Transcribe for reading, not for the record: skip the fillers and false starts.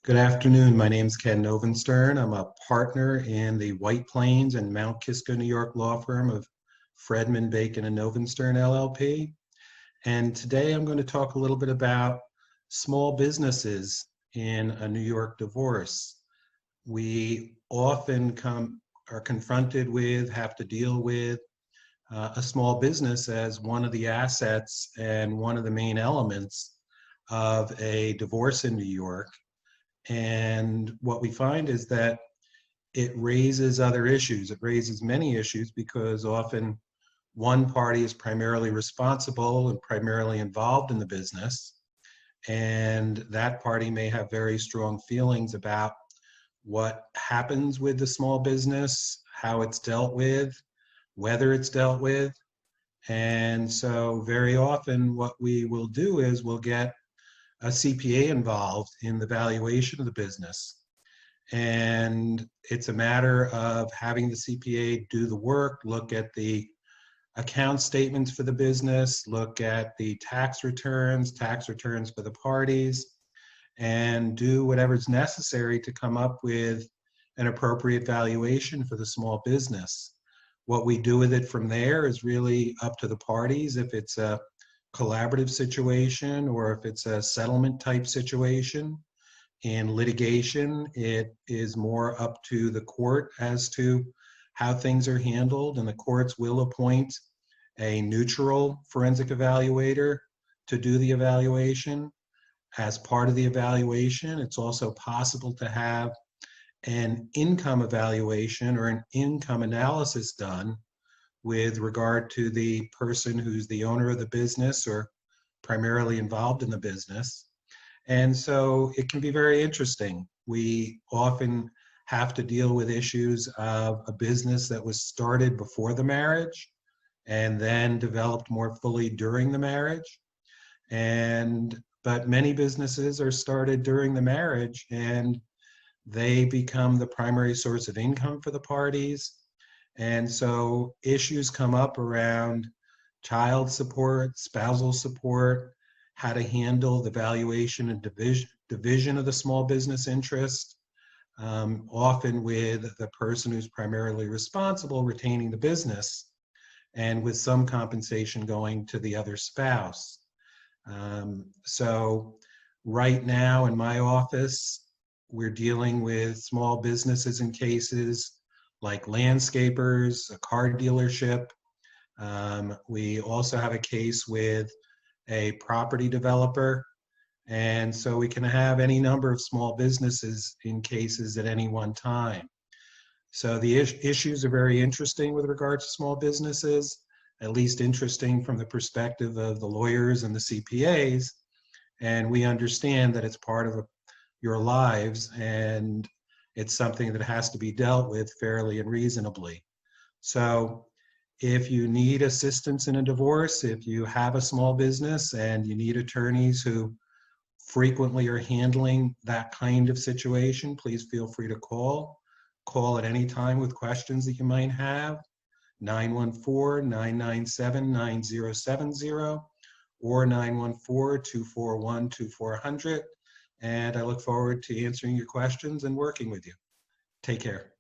Good afternoon. My name is Ken Novenstern. I'm a partner in the White Plains and Mount Kisco, New York law firm of Fredman, Bacon, and Novenstern LLP. And today I'm going to talk a little bit about small businesses in a New York divorce. We often are confronted with, have to deal with a small business as one of the assets and one of the main elements of a divorce in New York. And what we find is that it raises other issues. It raises many issues because often one party is primarily responsible and primarily involved in the business. And that party may have very strong feelings about what happens with the small business, how it's dealt with, whether it's dealt with. And so very often what we will do is we'll get a CPA involved in the valuation of the business. And it's a matter of having the CPA do the work, look at the account statements for the business, look at the tax returns for the parties, and do whatever's necessary to come up with an appropriate valuation for the small business. What we do with it from there is really up to the parties. If it's a collaborative situation or if it's a settlement type situation. In litigation, it is more up to the court as to how things are handled, and the courts will appoint a neutral forensic evaluator to do the evaluation. As part of the evaluation, it's also possible to have an income evaluation or an income analysis done with regard to the person who's the owner of the business or primarily involved in the business. And so it can be very interesting. We often have to deal with issues of a business that was started before the marriage and then developed more fully during the marriage. But many businesses are started during the marriage and they become the primary source of income for the parties. And so issues come up around child support, spousal support, how to handle the valuation and division of the small business interest, often with the person who's primarily responsible retaining the business and with some compensation going to the other spouse. So right now in my office, we're dealing with small businesses in cases like landscapers, a car dealership. We also have a case with a property developer. And so we can have any number of small businesses in cases at any one time. So the issues are very interesting with regard to small businesses, at least interesting from the perspective of the lawyers and the CPAs. And we understand that it's part of your lives and it's something that has to be dealt with fairly and reasonably. So if you need assistance in a divorce, if you have a small business and you need attorneys who frequently are handling that kind of situation, please feel free to call. Call at any time with questions that you might have, 914-997-9070 or 914-241-2400. And I look forward to answering your questions and working with you. Take care.